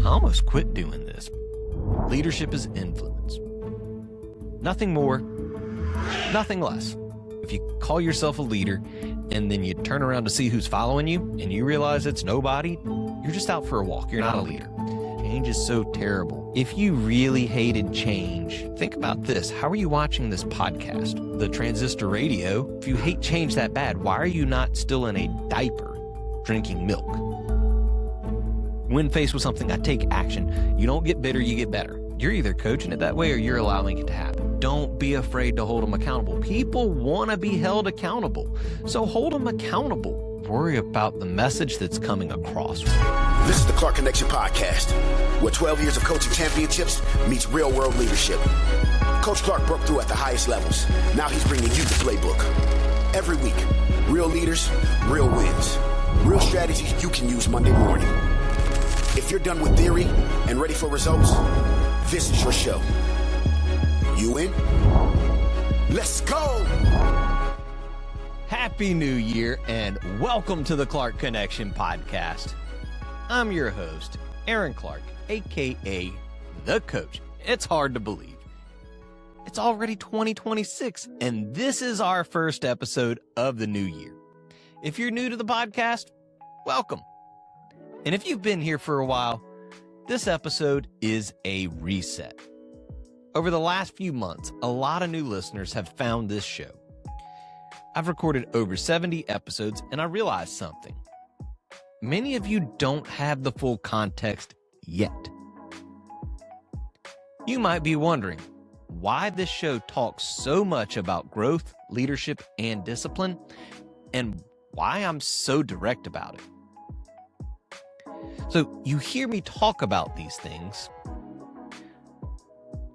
I almost quit doing this. Leadership is influence. Nothing more, nothing less. If you call yourself a leader and then you turn around to see who's following you and you realize it's nobody, you're just out for a walk. You're not a leader. Change is so terrible. If you really hated change, think about this. How are you watching this podcast? The transistor radio? If you hate change that bad, why are you not still in a diaper drinking milk? When faced with something, I take action. You don't get bitter, you get better. You're either coaching it that way or you're allowing it to happen. Don't be afraid to hold them accountable. People want to be held accountable. So hold them accountable. Worry about the message that's coming across. This is the Clark Connection Podcast, where 12 years of coaching championships meets real-world leadership. Coach Clark broke through at the highest levels. Now he's bringing you the playbook. Every week, real leaders, real wins. Real strategies you can use Monday morning. If you're done with theory and ready for results, this is your show. You in? Let's go! Happy New Year and welcome to the Clark Connection Podcast. I'm your host, Aaron Clark, aka The Coach. It's hard to believe. It's already 2026 and this is our first episode of the new year. If you're new to the podcast, welcome. And if you've been here for a while, this episode is a reset. Over the last few months, a lot of new listeners have found this show. I've recorded over 70 episodes and I realized something. Many of you don't have the full context yet. You might be wondering why this show talks so much about growth, leadership, and discipline, and why I'm so direct about it. So you hear me talk about these things,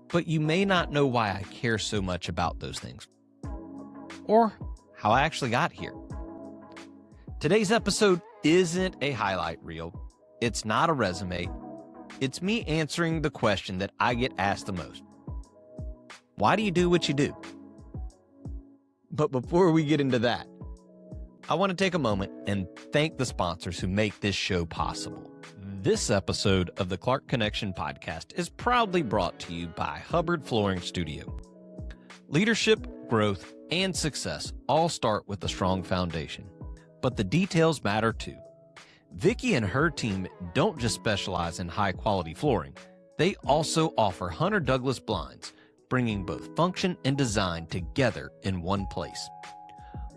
but you may not know why I care so much about those things, or how I actually got here. Today's episode isn't a highlight reel. It's not a resume. It's me answering the question that I get asked the most. Why do you do what you do? But before we get into that, I want to take a moment and thank the sponsors who make this show possible. This episode of the Clark Connection Podcast is proudly brought to you by Hubbard Flooring Studio. Leadership, growth, and success all start with a strong foundation, but the details matter too. Vicki and her team don't just specialize in high-quality flooring. They also offer Hunter Douglas blinds, bringing both function and design together in one place.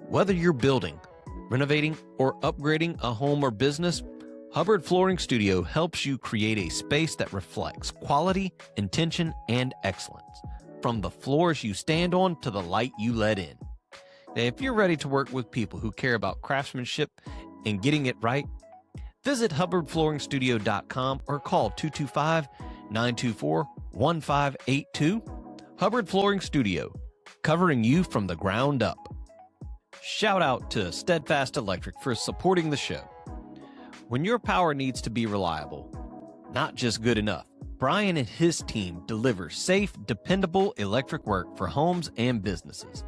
Whether you're building, renovating, or upgrading a home or business, Hubbard Flooring Studio helps you create a space that reflects quality, intention, and excellence, from the floors you stand on to the light you let in. Now, if you're ready to work with people who care about craftsmanship and getting it right, visit hubbardflooringstudio.com or call 225-924-1582. Hubbard Flooring Studio, covering you from the ground up. Shout out to Steadfast Electric for supporting the show. When your power needs to be reliable, not just good enough, Brian and his team deliver safe, dependable electric work for homes and businesses.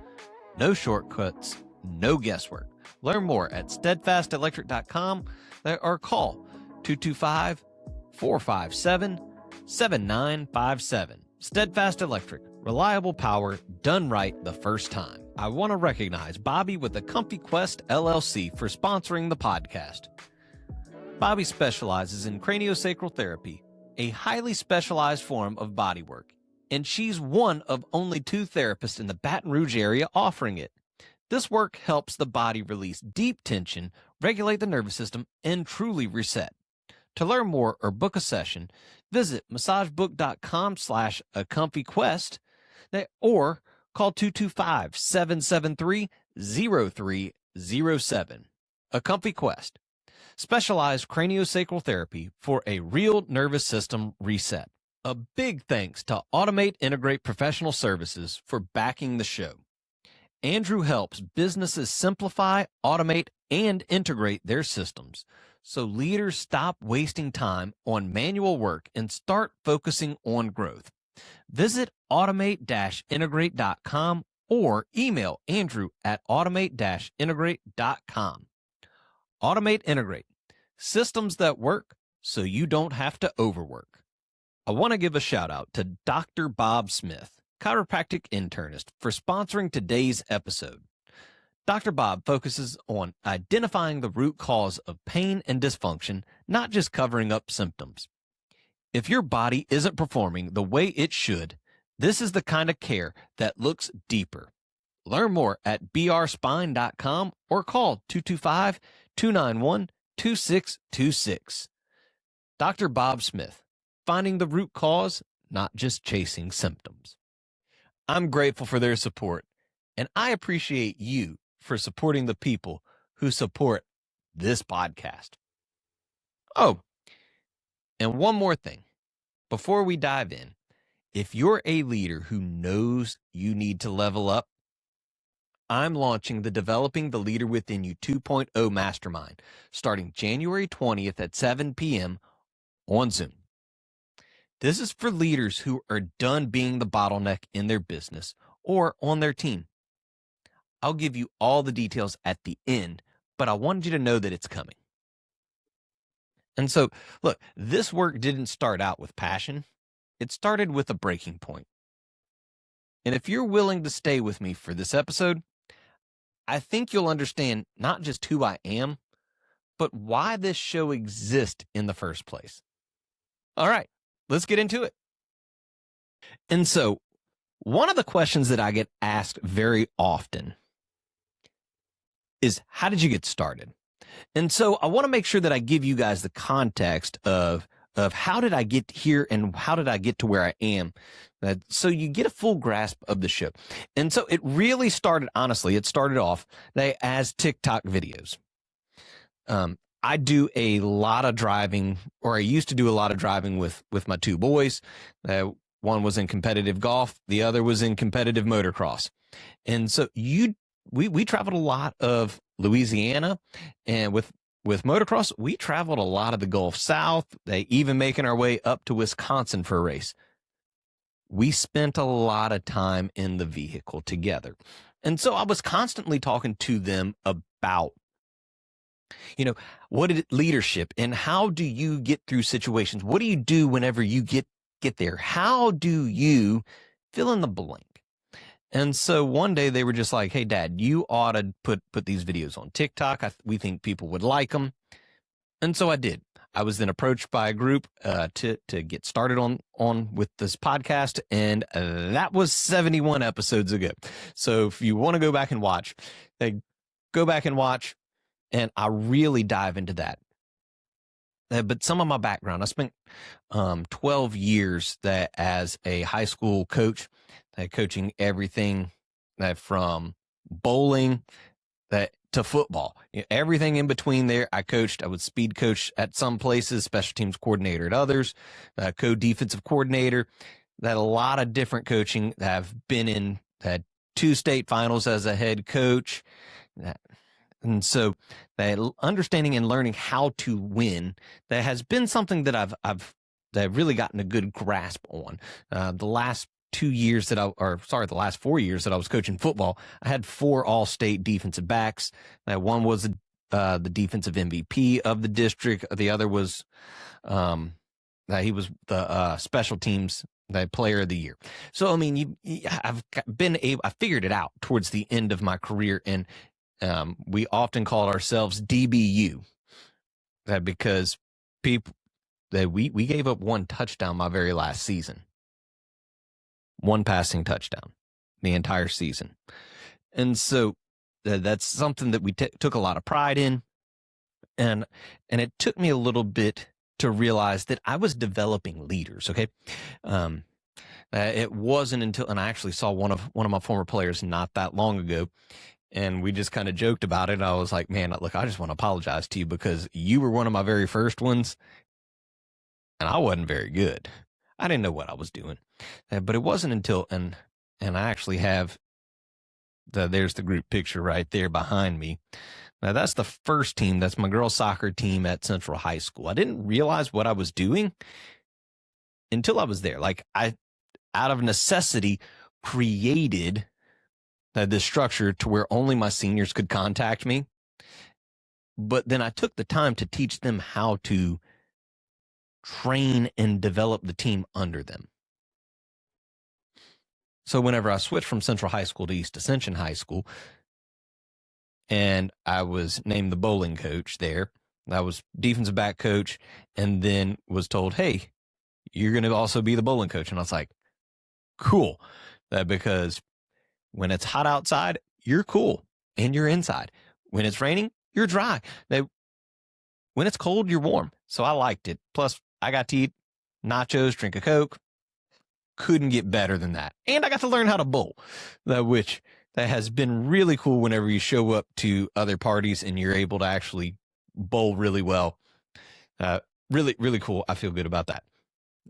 No shortcuts, no guesswork. Learn more at steadfastelectric.com or call 225-457-7957. Steadfast Electric, reliable power done right the first time. I want to recognize Bobbie with the Comfy Quest LLC for sponsoring the podcast. Bobbie specializes in craniosacral therapy, a highly specialized form of bodywork, and she's one of only 2 therapists in the Baton Rouge area offering it. This work helps the body release deep tension, regulate the nervous system, and truly reset. To learn more or book a session, visit massagebook.com/acomfyquest or call 225-773-0307. A Comfy Quest. Specialized craniosacral therapy for a real nervous system reset. A big thanks to Automate Integrate Professional Services for backing the show. Andrew helps businesses simplify, automate, and integrate their systems so leaders stop wasting time on manual work and start focusing on growth. Visit automate-integrate.com or email Andrew at automate-integrate.com. Automate Integrate. Systems that work so you don't have to overwork. I want to give a shout out to Dr. Bob Smith, Chiropractic Internist, for sponsoring today's episode. Dr. Bob focuses on identifying the root cause of pain and dysfunction, not just covering up symptoms. If your body isn't performing the way it should, this is the kind of care that looks deeper. Learn more at brspine.com or call 225-291-2626. Dr. Bob Smith, finding the root cause, not just chasing symptoms. I'm grateful for their support, and I appreciate you for supporting the people who support this podcast. Oh, and one more thing. Before we dive in, if you're a leader who knows you need to level up, I'm launching the Developing the Leader Within You 2.0 Mastermind starting January 20th at 7 p.m. on Zoom. This is for leaders who are done being the bottleneck in their business or on their team. I'll give you all the details at the end, but I wanted you to know that it's coming. And so, look, this work didn't start out with passion. It started with a breaking point. And if you're willing to stay with me for this episode, I think you'll understand not just who I am, but why this show exists in the first place. All right, let's get into it. And so, one of the questions that I get asked very often is, how did you get started? And so I want to make sure that I give you guys the context of how did I get here and how did I get to where I am, so you get a full grasp of the show. And so it really started, honestly, it started off as TikTok videos. I do a lot of driving, or I used to do a lot of driving with my two boys. One was in competitive golf, the other was in competitive motocross. And so we traveled a lot of Louisiana, and with motocross, we traveled a lot of the Gulf South, even making our way up to Wisconsin for a race. We spent a lot of time in the vehicle together. And so I was constantly talking to them about, what is leadership and how do you get through situations? What do you do whenever you get there? How do you fill in the blank? And so one day they were just like, hey, Dad, you ought to put these videos on TikTok. We think people would like them. And so I did. I was then approached by a group to get started on with this podcast. And that was 71 episodes ago. So if you want to go back and watch, go back and watch. And I really dive into that. But some of my background, I spent 12 years as a high school coach, coaching everything from bowling to football. Everything in between there, I coached. I would speed coach at some places, special teams coordinator at others, co-defensive coordinator. That a lot of different coaching. I've been in 2 state finals as a head coach. And so that understanding and learning how to win, that has been something that I've really gotten a good grasp on. The last 4 years that I was coaching football, I had 4 all-state defensive backs. One was the defensive MVP of the district. The other was he was the special teams player of the year. So I mean, I figured it out towards the end of my career, and we often called ourselves DBU, because we gave up 1 touchdown my very last season. 1 passing touchdown the entire season. And so that's something that we took a lot of pride in. And it took me a little bit to realize that I was developing leaders. Okay. It wasn't until, and I actually saw one of my former players not that long ago, and we just kind of joked about it. I was like, man, look, I just want to apologize to you because you were one of my very first ones and I wasn't very good. I didn't know what I was doing. But it wasn't until, and I actually have there's the group picture right there behind me. Now that's the first team. That's my girls' soccer team at Central High School. I didn't realize what I was doing until I was there. Like I, out of necessity, created this structure to where only my seniors could contact me. But then I took the time to teach them how to train and develop the team under them. So whenever I switched from Central High School to East Ascension High School, and I was named the bowling coach there, I was defensive back coach, and then was told, hey, you're going to also be the bowling coach. And I was like, cool. Because when it's hot outside, you're cool and you're inside. When it's raining, you're dry. When it's cold, you're warm. So I liked it. Plus, I got to eat nachos, drink a Coke. Couldn't get better than that. And I got to learn how to bowl, which that has been really cool whenever you show up to other parties and you're able to actually bowl really well. Really, really cool. I feel good about that.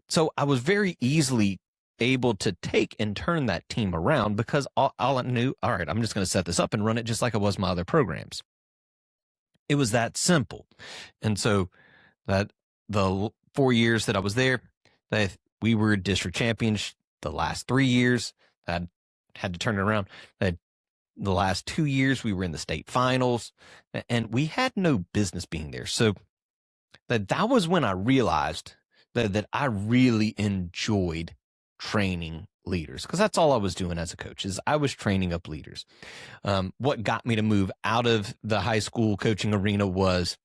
So I was very easily able to take and turn that team around because all I knew, all right, I'm just going to set this up and run it just like it was my other programs. It was that simple. And so that the 4 years that I was there, we were district champions. The last 3 years, I had to turn it around. The last 2 years, we were in the state finals, and we had no business being there. So that was when I realized that I really enjoyed training leaders, because that's all I was doing as a coach, is I was training up leaders. What got me to move out of the high school coaching arena was,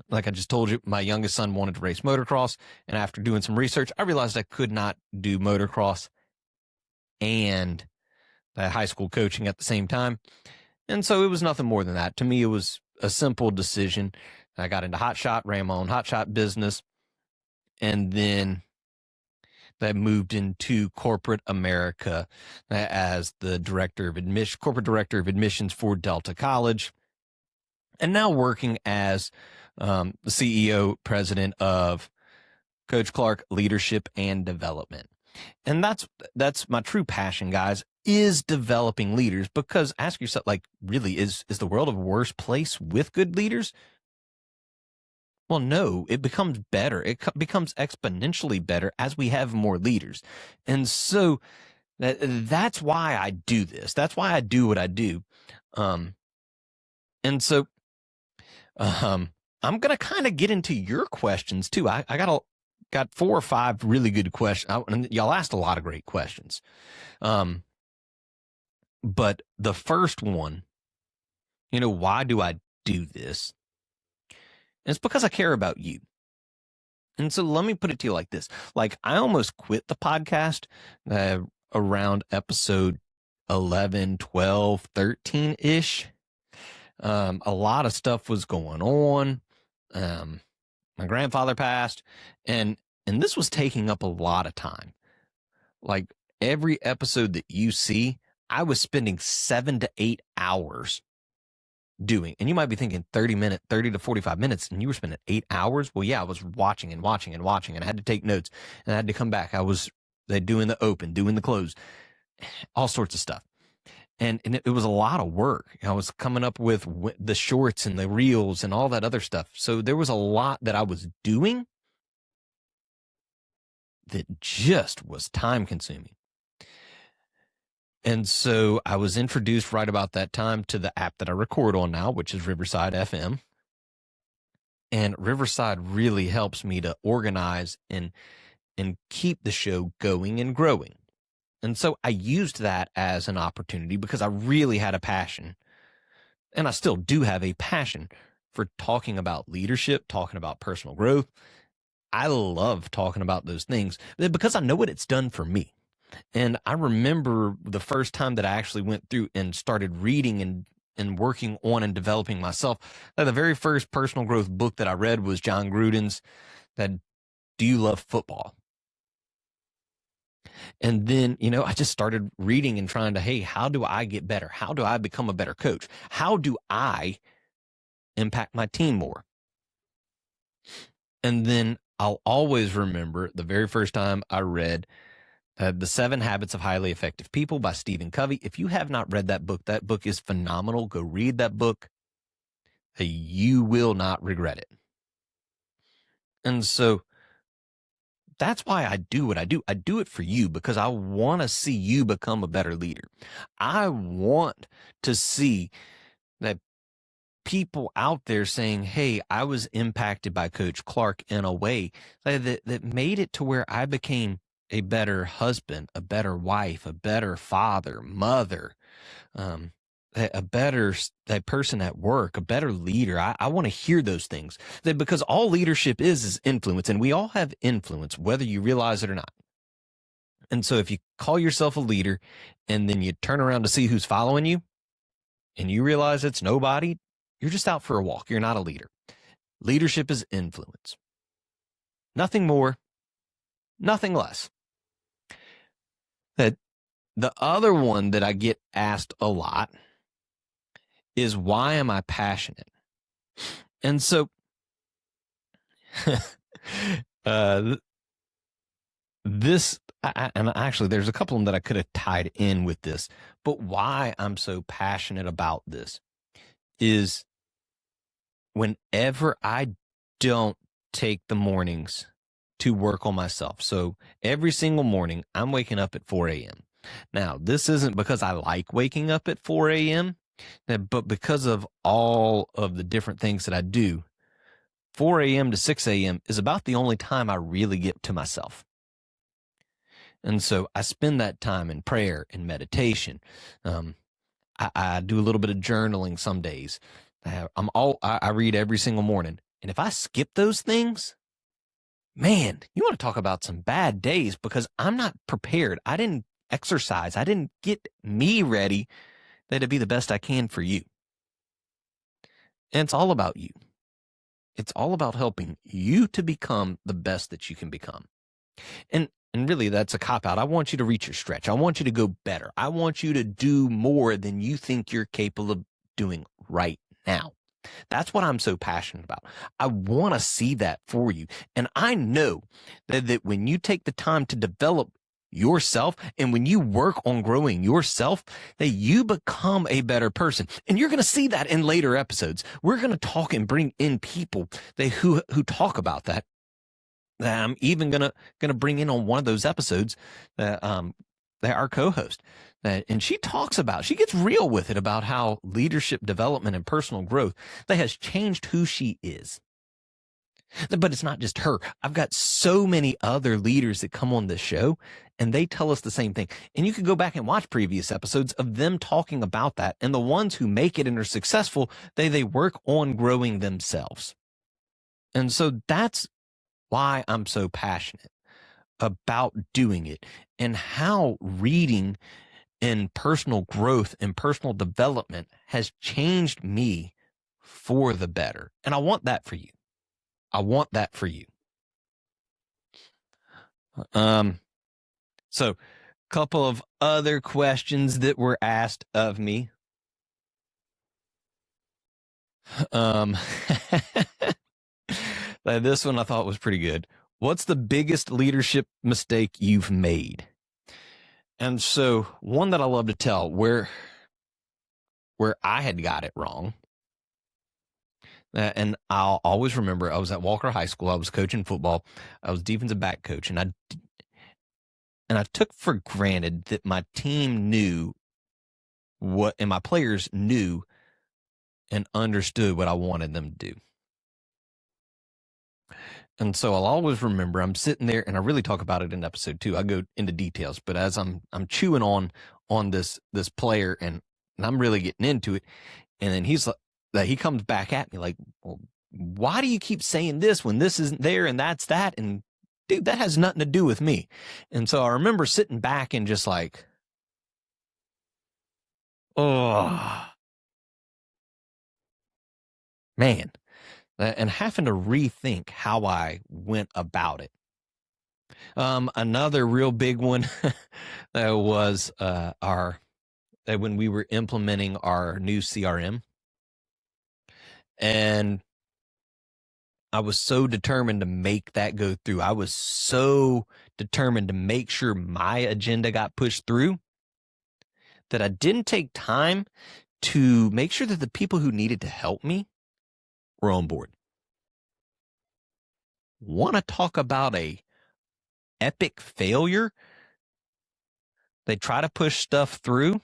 like I just told you, my youngest son wanted to race motocross. And after doing some research, I realized I could not do motocross and the high school coaching at the same time. And so it was nothing more than that. To me, it was a simple decision. I got into hot shot, ran my own hot shot business. And then that moved into corporate America as the corporate director of admissions for Delta College. And now working as the CEO, president of Coach Clark Leadership and Development. And that's my true passion, guys, is developing leaders. Because ask yourself, like, really, is the world a worse place with good leaders? Well, no, it becomes better. It becomes exponentially better as we have more leaders. And so that's why I do this. That's why I do what I do. And so I'm going to kind of get into your questions too. I got 4 or 5 really good questions. And y'all asked a lot of great questions. But the first one, why do I do this? And it's because I care about you. And so let me put it to you like this. Like, I almost quit the podcast around episode 11, 12, 13-ish. A lot of stuff was going on. My grandfather passed, and this was taking up a lot of time. Like, every episode that you see, I was spending 7 to 8 hours doing. And you might be thinking 30 to 45 minutes, and you were spending 8 hours. Well, yeah, I was watching, and I had to take notes, and I had to come back. I was doing the open, doing the close, all sorts of stuff. And it was a lot of work. I was coming up with the shorts and the reels and all that other stuff. So there was a lot that I was doing that just was time consuming. And so I was introduced right about that time to the app that I record on now, which is Riverside FM. And Riverside really helps me to organize and keep the show going and growing. And so I used that as an opportunity because I really had a passion, and I still do have a passion for talking about leadership, talking about personal growth. I love talking about those things because I know what it's done for me. And I remember the first time that I actually went through and started reading and working on and developing myself. The very first personal growth book that I read was John Gruden's Do You Love Football? And then, I just started reading and trying to, hey, how do I get better? How do I become a better coach? How do I impact my team more? And then I'll always remember the very first time I read The 7 Habits of Highly Effective People by Stephen Covey. If you have not read that book is phenomenal. Go read that book. You will not regret it. And so that's why I do what I do. I do it for you because I want to see you become a better leader. I want to see that people out there saying, hey, I was impacted by Coach Clark in a way that made it to where I became a better husband, a better wife, a better father, mother, a better person at work, a better leader. I want to hear those things, because all leadership is influence, and we all have influence, whether you realize it or not. And so if you call yourself a leader and then you turn around to see who's following you and you realize it's nobody, you're just out for a walk. You're not a leader. Leadership is influence. Nothing more, nothing less. That the other one that I get asked a lot is, why am I passionate? And so and actually there's a couple of them that I could have tied in with this, but why I'm so passionate about this is whenever I don't take the mornings to work on myself. So every single morning I'm waking up at 4 a.m. Now, this isn't because I like waking up at 4 a.m., but because of all of the different things that I do. 4 a.m. to 6 a.m. is about the only time I really get to myself. And so I spend that time in prayer and meditation. I do a little bit of journaling some days. I read every single morning. And if I skip those things, man, you want to talk about some bad days, because I'm not prepared. I didn't exercise. I didn't get me ready to be the best I can for you. And it's all about you. It's all about helping you to become the best that you can become. And really, that's a cop-out. I want you to reach your stretch. I want you to go better. I want you to do more than you think you're capable of doing right now. That's what I'm so passionate about. I want to see that for you. And I know that when you take the time to develop yourself and when you work on growing yourself, that you become a better person. And you're going to see that in later episodes. We're going to talk and bring in people who talk about that. I'm even gonna bring in on one of those episodes that our co-host, and she gets real with it about how leadership development and personal growth that has changed who she is. But it's not just her. I've got so many other leaders that come on this show, and they tell us the same thing. And you can go back and watch previous episodes of them talking about that. And the ones who make it and are successful, they work on growing themselves. And so that's why I'm so passionate about doing it, and how reading and personal growth and personal development has changed me for the better. And I want that for you. I want that for you. So a couple of other questions that were asked of me. This one I thought was pretty good. What's the biggest leadership mistake you've made? And so one that I love to tell where I had got it wrong. And I'll always remember, I was at Walker High School. I was coaching football. I was defensive back coach. And I took for granted that my team knew and my players knew and understood what I wanted them to do. And so I'll always remember, I'm sitting there, and I really talk about it in episode 2. I go into details, but as I'm chewing on this player, and I'm really getting into it, and then he comes back at me like, well, why do you keep saying this when this isn't there and that's that? And dude, that has nothing to do with me. And so I remember sitting back and just like, oh, man. And having to rethink how I went about it. Another real big one was when we were implementing our new CRM. And I was so determined to make that go through. I was so determined to make sure my agenda got pushed through that I didn't take time to make sure that the people who needed to help me were on board. Want to talk about a epic failure? They try to push stuff through,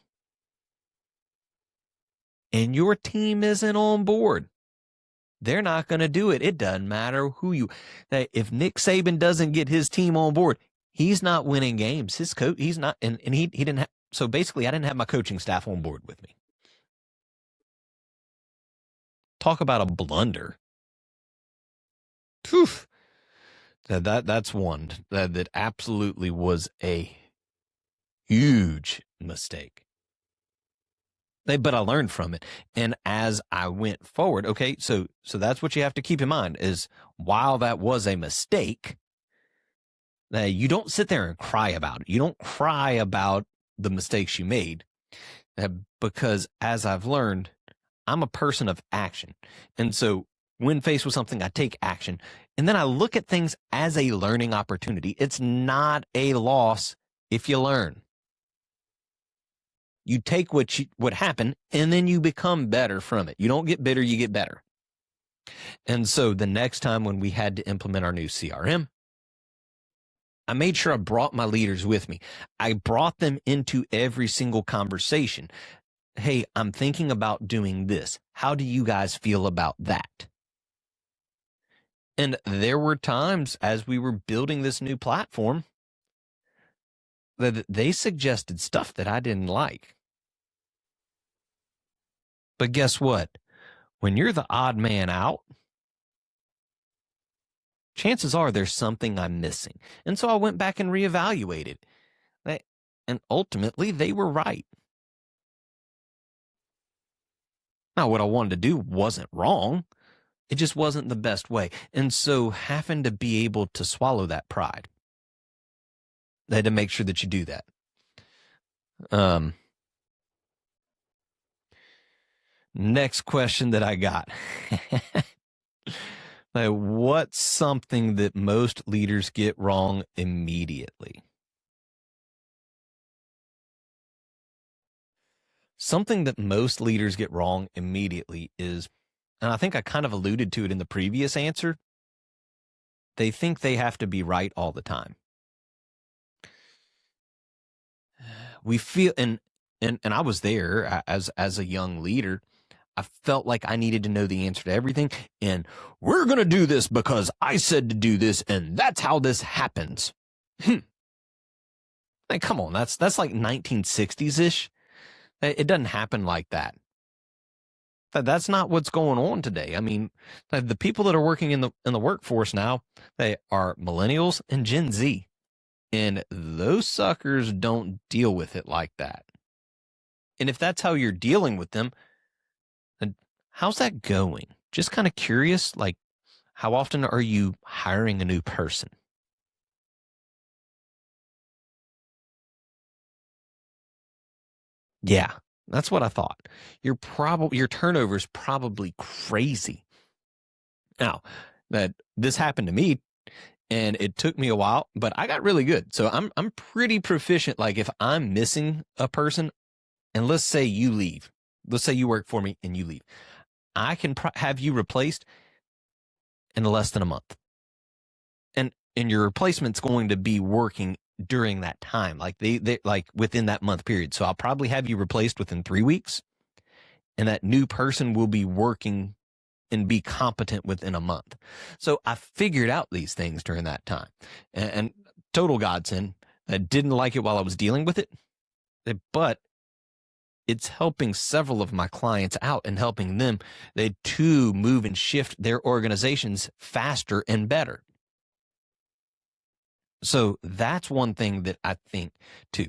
and your team isn't on board, they're not going to do it. It doesn't matter if Nick Saban doesn't get his team on board, he's not winning games. His coach, he's not, and he didn't have, so basically I didn't have my coaching staff on board with me. Talk about a blunder. Whew. That's one that absolutely was a huge mistake. But I learned from it. And as I went forward, okay, so that's what you have to keep in mind is while that was a mistake, you don't sit there and cry about it. You don't cry about the mistakes you made because as I've learned, I'm a person of action. And so when faced with something, I take action. And then I look at things as a learning opportunity. It's not a loss if you learn. You take what happened, and then you become better from it. You don't get bitter, you get better. And so the next time when we had to implement our new CRM, I made sure I brought my leaders with me. I brought them into every single conversation. Hey, I'm thinking about doing this. How do you guys feel about that? And there were times as we were building this new platform that they suggested stuff that I didn't like. But guess what? When you're the odd man out, chances are there's something I'm missing. And so I went back and reevaluated. And ultimately, they were right. Now, what I wanted to do wasn't wrong. It just wasn't the best way. And so having to be able to swallow that pride, they had to make sure that you do that. Next question that I got. What's something that most leaders get wrong immediately? Something that most leaders get wrong immediately is, and I think I kind of alluded to it in the previous answer, they think they have to be right all the time. We feel, and I was there as a young leader. I felt like I needed to know the answer to everything, and we're going to do this because I said to do this, and that's how this happens. Like, come on, that's like 1960s-ish. It doesn't happen like that. That's not what's going on today. I mean, the people that are working in the workforce now, they are millennials and Gen Z, and those suckers don't deal with it like that. And if that's how you're dealing with them, how's that going? Just kind of curious, like, how often are you hiring a new person? Yeah, that's what I thought. Your turnover is probably crazy. Now, that this happened to me, and it took me a while, but I got really good. So I'm pretty proficient. Like if I'm missing a person, and let's say you leave, let's say you work for me and you leave, I can have you replaced in less than a month. And your replacement's going to be working during that time, like they like within that month period. So I'll probably have you replaced within 3 weeks, and that new person will be working and be competent within a month. So I figured out these things during that time, and total godsend. I didn't like it while I was dealing with it, but it's helping several of my clients out and helping them to move and shift their organizations faster and better. So that's one thing that I think too,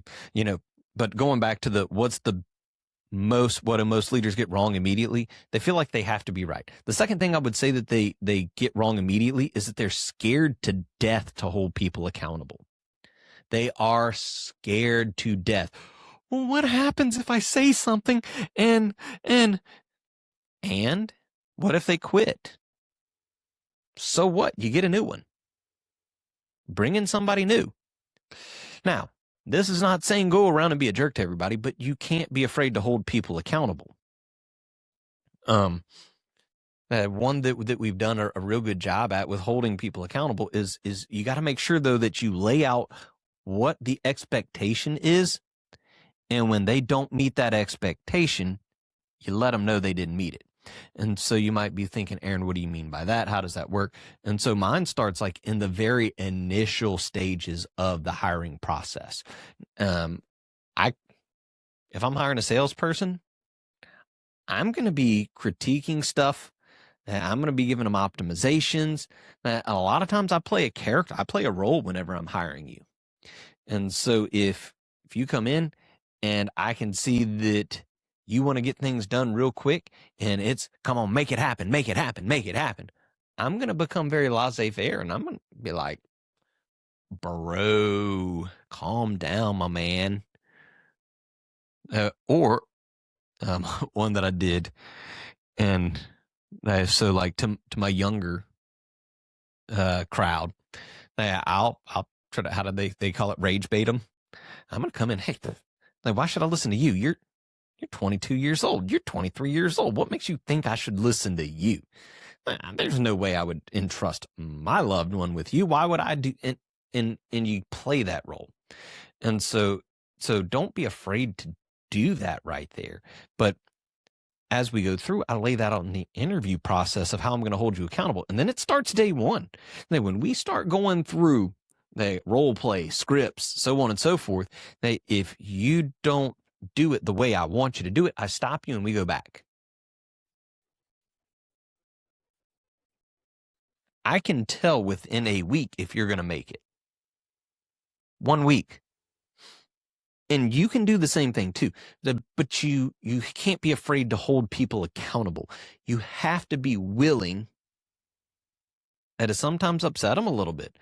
but going back to what do most leaders get wrong immediately? They feel like they have to be right. The second thing I would say that they get wrong immediately is that they're scared to death to hold people accountable. They are scared to death. Well, what happens if I say something and what if they quit? So what? You get a new one. Bring in somebody new. Now, this is not saying go around and be a jerk to everybody, but you can't be afraid to hold people accountable. One that we've done a real good job at with holding people accountable is you got to make sure though that you lay out what the expectation is. And when they don't meet that expectation, you let them know they didn't meet it. And so you might be thinking, Aaron, what do you mean by that? How does that work? And so mine starts like in the very initial stages of the hiring process. If I'm hiring a salesperson, I'm going to be critiquing stuff. I'm going to be giving them optimizations. A lot of times I play a character. I play a role whenever I'm hiring you. And so if you come in and I can see that you want to get things done real quick and it's, come on, make it happen, make it happen, make it happen, I'm going to become very laissez-faire and I'm going to be like, bro, calm down, my man. Or one that I did, and so like to my younger crowd, I'll try to, how do they call it, rage bait them. I'm gonna come in, hey, like, why should I listen to you? You're 22 years old. You're 23 years old. What makes you think I should listen to you? There's no way I would entrust my loved one with you. Why would I do? And you play that role, and so don't be afraid to do that right there. But as we go through, I lay that out in the interview process of how I'm going to hold you accountable. And then it starts day one. Then when we start going through the role play, scripts, so on and so forth, that if you don't do it the way I want you to do it, I stop you and we go back. I can tell within a week if you're going to make it. 1 week. And you can do the same thing too. But you can't be afraid to hold people accountable. You have to be willing to sometimes upset them a little bit.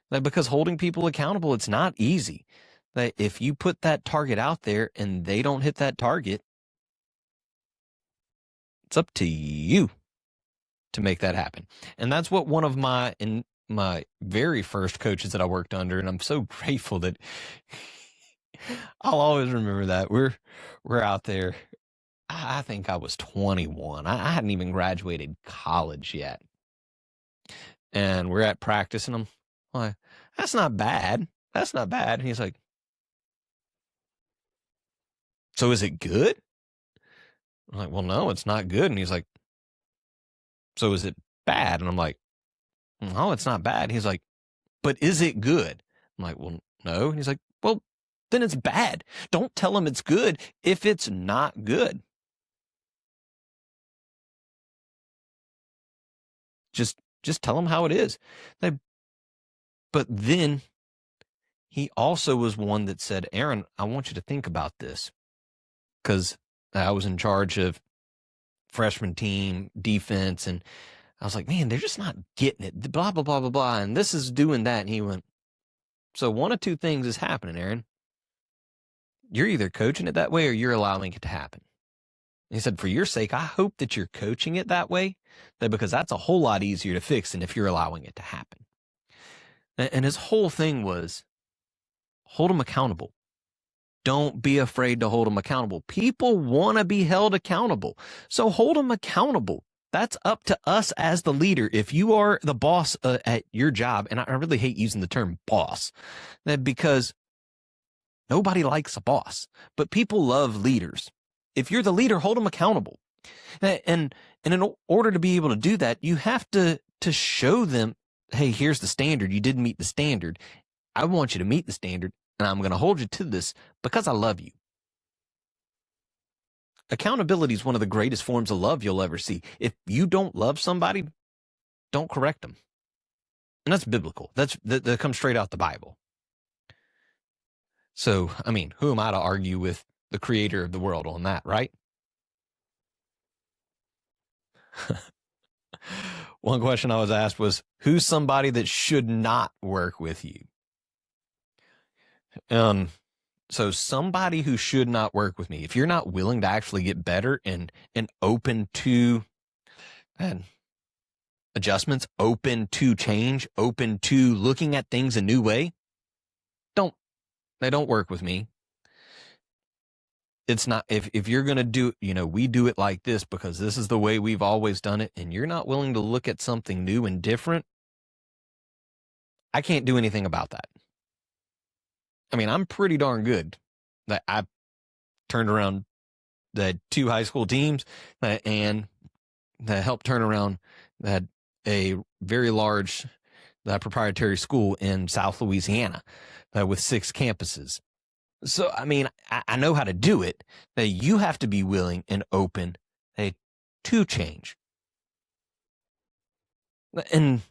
Because holding people accountable, it's not easy. That if you put that target out there and they don't hit that target, it's up to you to make that happen. And that's what one of my very first coaches that I worked under, and I'm so grateful that I'll always remember that. We're out there. I think I was 21. I hadn't even graduated college yet. And we're at practice, and I'm like, that's not bad. That's not bad. And he's like, so is it good? I'm like, well, no, it's not good. And he's like, so is it bad? And I'm like, no, it's not bad. He's like, but is it good? I'm like, well, no. And he's like, well, then it's bad. Don't tell him it's good if it's not good. Just tell him how it is. But then he also was one that said, Aaron, I want you to think about this, because I was in charge of freshman team defense, and I was like, man, they're just not getting it, blah, blah, blah, blah, blah, and this is doing that. And he went, so one of two things is happening, Aaron. You're either coaching it that way or you're allowing it to happen. And he said, for your sake, I hope that you're coaching it that way, because that's a whole lot easier to fix than if you're allowing it to happen. And his whole thing was, hold them accountable. Don't be afraid to hold them accountable. People want to be held accountable. So hold them accountable. That's up to us as the leader. If you are the boss at your job, and I really hate using the term boss, because nobody likes a boss, but people love leaders. If you're the leader, hold them accountable. And in order to be able to do that, you have to show them, hey, here's the standard. You didn't meet the standard. I want you to meet the standard, and I'm going to hold you to this because I love you. Accountability is one of the greatest forms of love you'll ever see. If you don't love somebody, don't correct them. And that's biblical. That comes straight out the Bible. So, I mean, who am I to argue with the creator of the world on that, right? One question I was asked was, who's somebody that should not work with you? So somebody who should not work with me, if you're not willing to actually get better and open to adjustments, open to change, open to looking at things a new way, they don't work with me. It's not, if you're going to do, we do it like this because this is the way we've always done it, and you're not willing to look at something new and different, I can't do anything about that. I mean, I'm pretty darn good that I turned around had 2 high school teams and that helped turn around that a very large proprietary school in South Louisiana with 6 campuses. So, I mean, I know how to do it. That you have to be willing and open to change. And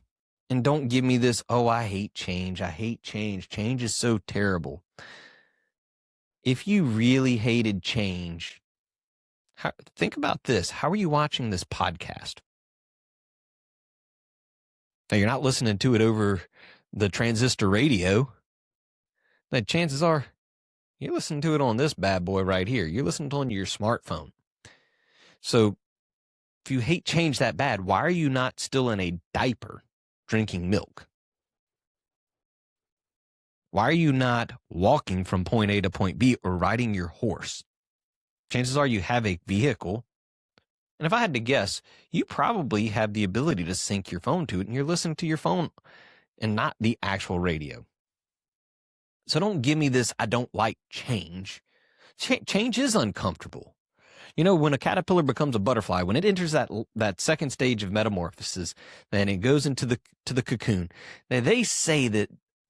don't give me this, oh, I hate change. I hate change. Change is so terrible. If you really hated change, think about this. How are you watching this podcast? Now, you're not listening to it over the transistor radio. Then chances are you're listening to it on this bad boy right here. You're listening to it on your smartphone. So if you hate change that bad, why are you not still in a diaper drinking milk? Why are you not walking from point A to point B or riding your horse? Chances are you have a vehicle. And if I had to guess, you probably have the ability to sync your phone to it and you're listening to your phone and not the actual radio. So don't give me this, I don't like change. Change is uncomfortable. You know, when a caterpillar becomes a butterfly, when it enters that second stage of metamorphosis, then it goes into the cocoon. Now, they say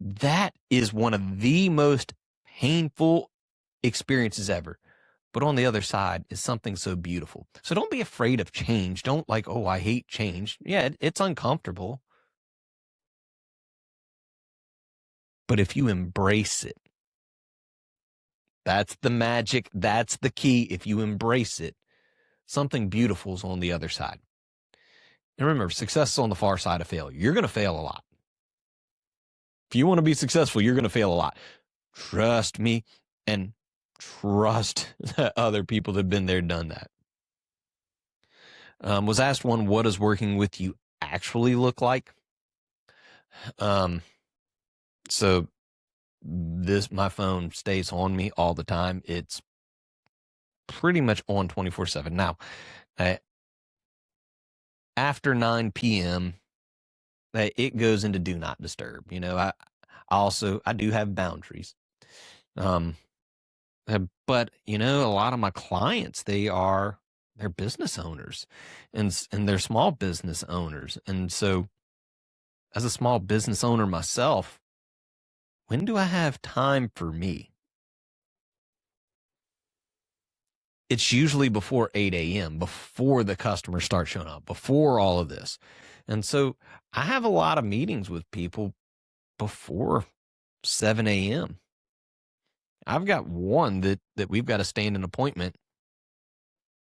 that is one of the most painful experiences ever. But on the other side is something so beautiful. So don't be afraid of change. Don't like, oh, I hate change. Yeah, it's uncomfortable. But if you embrace it, that's the magic. That's the key. If you embrace it, something beautiful is on the other side. And remember, success is on the far side of failure. You're going to fail a lot. If you want to be successful, you're going to fail a lot. Trust me, and trust that other people that have been there, done that. Was asked one, what does working with you actually look like? So my phone stays on me all the time. It's pretty much on 24/7. Now, after 9 p.m., it goes into do not disturb. You know, I do have boundaries. But you know, a lot of my clients, they're business owners and they're small business owners. And so as a small business owner myself, when do I have time for me? It's usually before 8 a.m., before the customers start showing up, before all of this. And so I have a lot of meetings with people before 7 a.m. I've got one that we've got to stand an appointment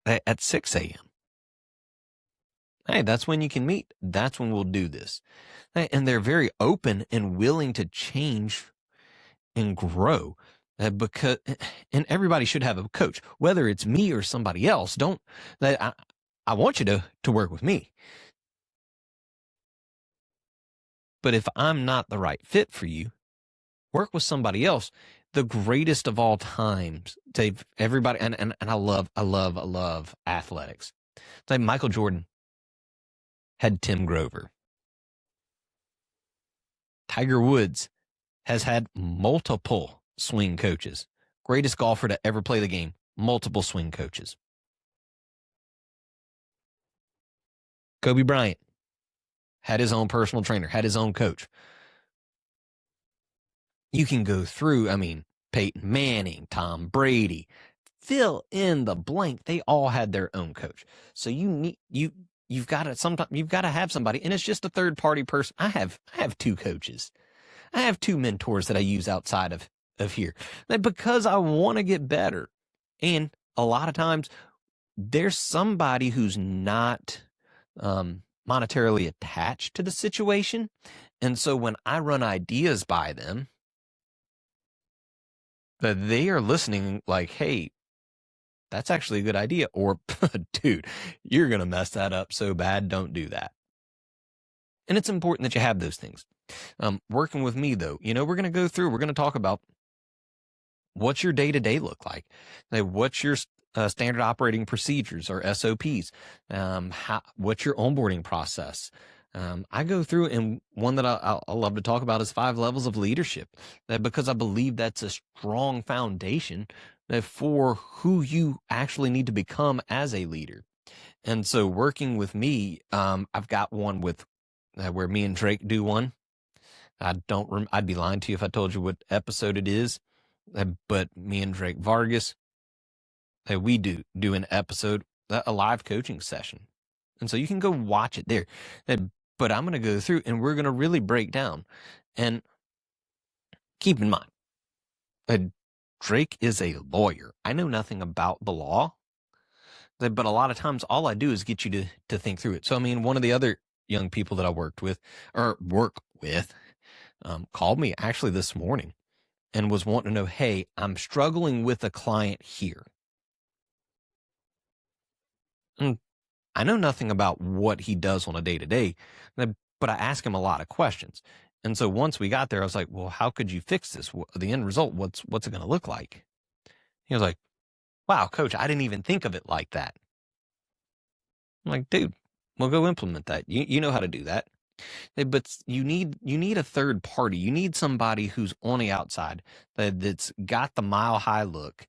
at 6 a.m. Hey, that's when you can meet. That's when we'll do this. And they're very open and willing to change and grow. And everybody should have a coach, whether it's me or somebody else. I want you to work with me. But if I'm not the right fit for you, work with somebody else. The greatest of all times, everybody, and I love athletics. It's like Michael Jordan had Tim Grover. Tiger Woods has had multiple swing coaches. Greatest golfer to ever play the game, multiple swing coaches. Kobe Bryant had his own personal trainer, had his own coach. You can go through, Peyton Manning, Tom Brady, fill in the blank. They all had their own coach. So you've got to have somebody, and it's just a third party person. I have 2 coaches. I have 2 mentors that I use outside of here, because I want to get better. And a lot of times there's somebody who's not monetarily attached to the situation. And so when I run ideas by them, that they are listening like, hey, that's actually a good idea. Or, dude, you're going to mess that up so bad. Don't do that. And it's important that you have those things. Working with me, though, we're going to go through, we're going to talk about what's your day-to-day look like. What's your standard operating procedures or SOPs? What's your onboarding process? I go through, and one that I love to talk about is 5 levels of leadership, because I believe that's a strong foundation for who you actually need to become as a leader. And so working with me, I've got one with where me and Drake do one. I'd be lying to you if I told you what episode it is, but me and Drake Vargas, we do an episode, a live coaching session. And so you can go watch it there. But I'm going to go through and we're going to really break down. And keep in mind, Drake is a lawyer. I know nothing about the law, but a lot of times all I do is get you to think through it. So, I mean, one of the other young people that I work with called me actually this morning and was wanting to know, hey, I'm struggling with a client here. And I know nothing about what he does on a day-to-day, but I ask him a lot of questions. And so once we got there, I was like, well, how could you fix this? The end result, what's it going to look like? He was like, wow, coach, I didn't even think of it like that. I'm like, dude, we'll go implement that. You know how to do that. But you need a third party. You need somebody who's on the outside that's got the mile high look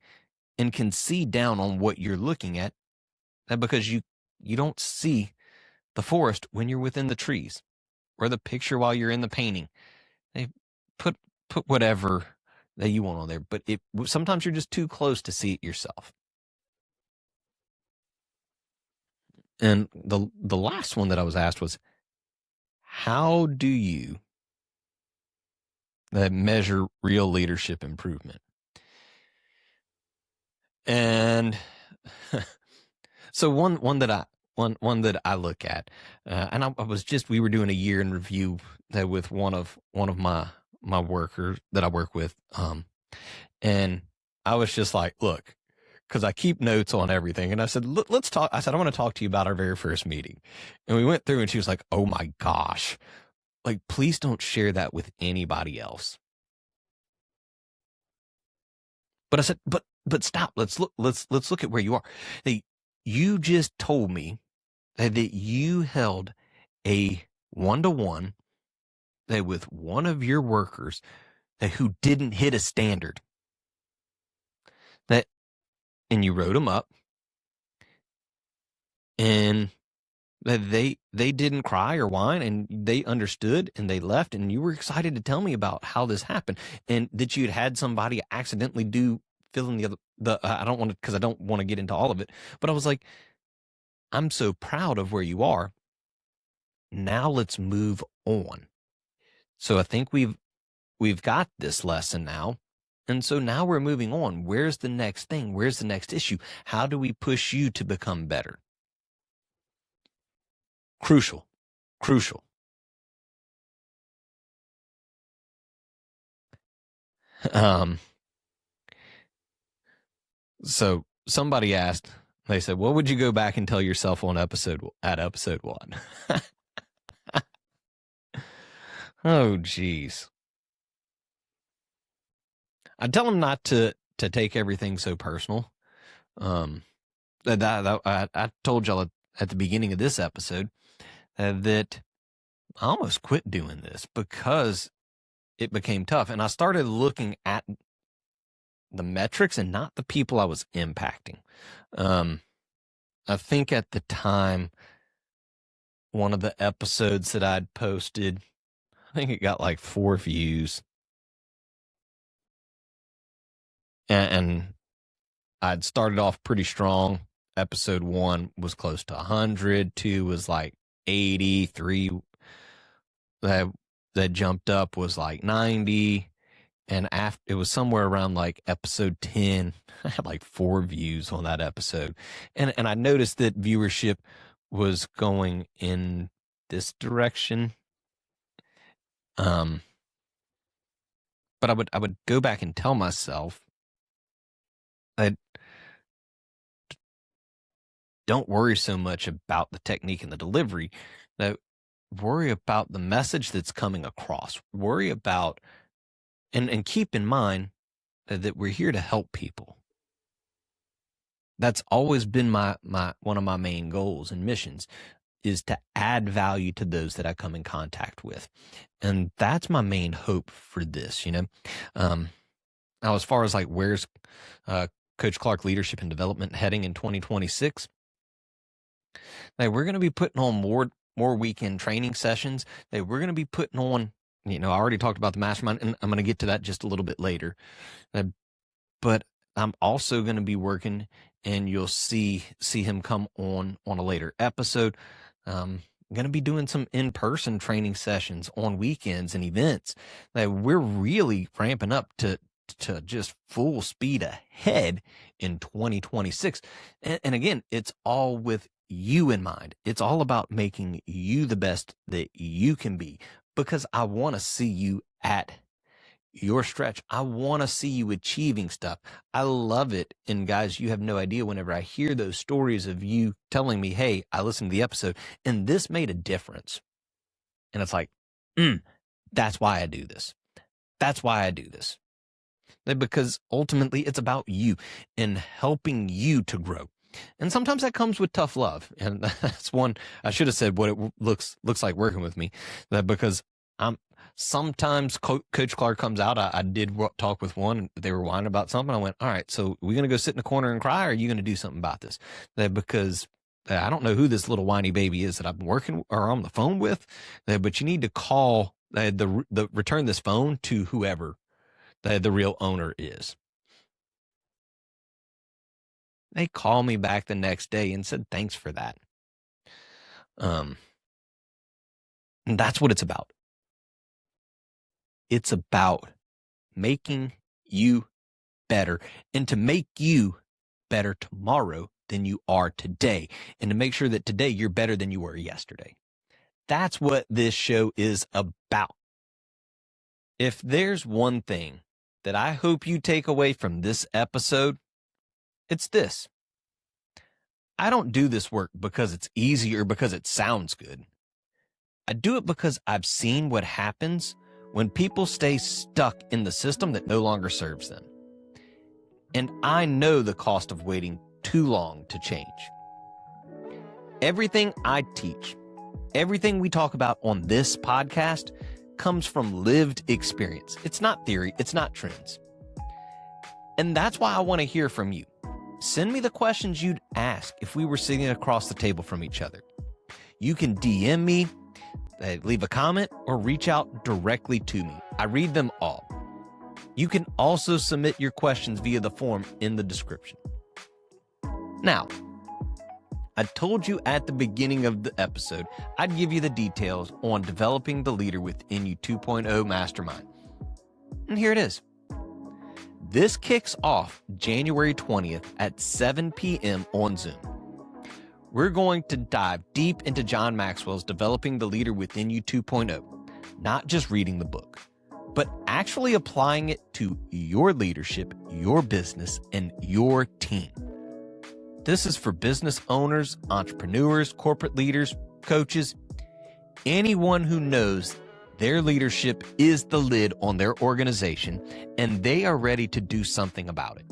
and can see down on what you're looking at, because you don't see the forest when you're within the trees, or the picture while you're in the painting. They put whatever that you want on there, but sometimes you're just too close to see it yourself. And the last one that I was asked was, how do you measure real leadership improvement? And so one that I look at, and we were doing a year in review with one of my workers that I work with, and I was just like, look, because I keep notes on everything, and I said, let's talk. I said, I want to talk to you about our very first meeting, and we went through, and she was like, oh my gosh, like, please don't share that with anybody else. But I said, but stop. Let's look at where you are. You just told me that you held a 1-to-1 with one of your workers who didn't hit a standard. And you wrote them up, and they didn't cry or whine, and they understood, and they left, and you were excited to tell me about how this happened, and that you had somebody accidentally fill in I don't want to, because I don't want to get into all of it, but I was like, I'm so proud of where you are. Now let's move on. So I think we've got this lesson now. And so now we're moving on. Where's the next thing? Where's the next issue? How do we push you to become better? Crucial. So somebody asked, they said, what would you go back and tell yourself at episode 1? Oh, geez. I tell them not to take everything so personal. I told y'all at the beginning of this episode that I almost quit doing this because it became tough. And I started looking at the metrics and not the people I was impacting. I think at the time, one of the episodes that I'd posted, I think it got like 4 views. And I'd started off pretty strong. Episode 1 was close to 100. 2 was like 80. 3 that jumped up was like 90. And after, it was somewhere around like episode 10, I had like 4 views on that episode. And I noticed that viewership was going in this direction. But I would go back and tell myself, don't worry so much about the technique and the delivery. Worry about the message that's coming across. Worry about, and keep in mind that we're here to help people. That's always been one of my main goals and missions, is to add value to those that I come in contact with. And that's my main hope for this, Now, as far as like where's Coach Clark Leadership and Development heading in 2026. We're going to be putting on more weekend training sessions. We're going to be putting on, I already talked about the mastermind, and I'm going to get to that just a little bit later. But I'm also going to be working, and you'll see him come on a later episode. I'm going to be doing some in-person training sessions on weekends and events. We're really ramping up to just full speed ahead in 2026. And again, it's all with you in mind. It's all about making you the best that you can be, because I want to see you at your stretch. I want to see you achieving stuff. I love it. And guys, you have no idea whenever I hear those stories of you telling me, hey, I listened to the episode and this made a difference. And it's like, that's why I do this. That's why I do this. Because ultimately it's about you and helping you to grow. And sometimes that comes with tough love. And that's one, I should have said what it looks like working with me, because sometimes Coach Clark comes out. I did talk with one. They were whining about something. I went, all right, so we're going to go sit in the corner and cry, or are you going to do something about this? Because I don't know who this little whiny baby is that I've been working or on the phone with, but you need to call return this phone to whoever the real owner is. They called me back the next day and said, thanks for that. And that's what it's about. It's about making you better, and to make you better tomorrow than you are today, and to make sure that today you're better than you were yesterday. That's what this show is about. If there's one thing that I hope you take away from this episode, it's this. I don't do this work because it's easy or because it sounds good. I do it because I've seen what happens when people stay stuck in the system that no longer serves them. And I know the cost of waiting too long to change. Everything I teach, everything we talk about on this podcast comes from lived experience. It's not theory. It's not trends. And that's why I want to hear from you. Send me the questions you'd ask if we were sitting across the table from each other. You can DM me, leave a comment, or reach out directly to me. I read them all. You can also submit your questions via the form in the description. Now, I told you at the beginning of the episode, I'd give you the details on developing the Leader Within You 2.0 Mastermind. And here it is. This kicks off January 20th at 7 p.m. on Zoom. We're going to dive deep into John Maxwell's Developing the Leader Within You 2.0, not just reading the book, but actually applying it to your leadership, your business, and your team. This is for business owners, entrepreneurs, corporate leaders, coaches, anyone who knows their leadership is the lid on their organization and they are ready to do something about it.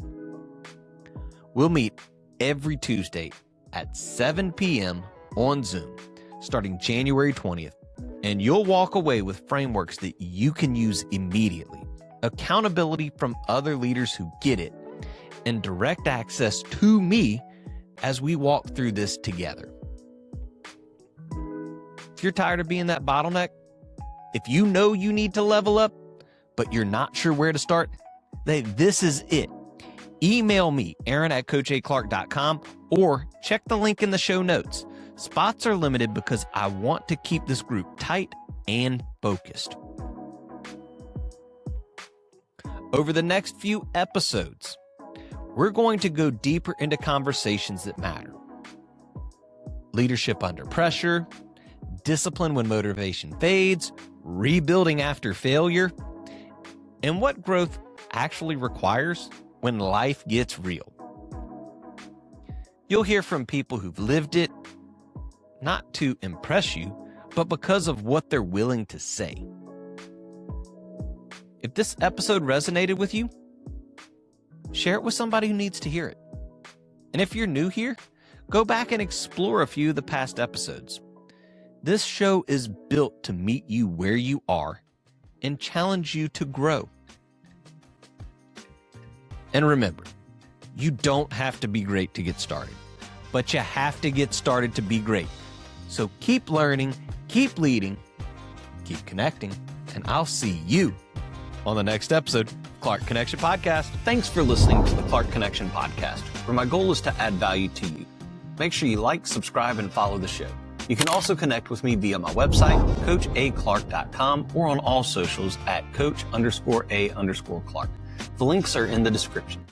We'll meet every Tuesday at 7 p.m. on Zoom, starting January 20th, and you'll walk away with frameworks that you can use immediately, accountability from other leaders who get it, and direct access to me as we walk through this together. If you're tired of being that bottleneck, if you know you need to level up, but you're not sure where to start, this is it. Email me, aaron@coachaclark.com, or check the link in the show notes. Spots are limited because I want to keep this group tight and focused. Over the next few episodes, we're going to go deeper into conversations that matter. Leadership under pressure, discipline when motivation fades, rebuilding after failure, and what growth actually requires when life gets real. You'll hear from people who've lived it, not to impress you, but because of what they're willing to say. If this episode resonated with you, share it with somebody who needs to hear it. And if you're new here, go back and explore a few of the past episodes. This show is built to meet you where you are and challenge you to grow. And remember, You don't have to be great to get started, but you have to get started to be great. So keep learning, keep leading, keep connecting, and I'll see you on the next episode of Clark Connection Podcast. Thanks for listening to the Clark Connection Podcast, where my goal is to add value to you. Make sure you like, subscribe, and follow the show. You can also connect with me via my website, coachaclark.com, or on all socials at coach_a_Clark. The links are in the description.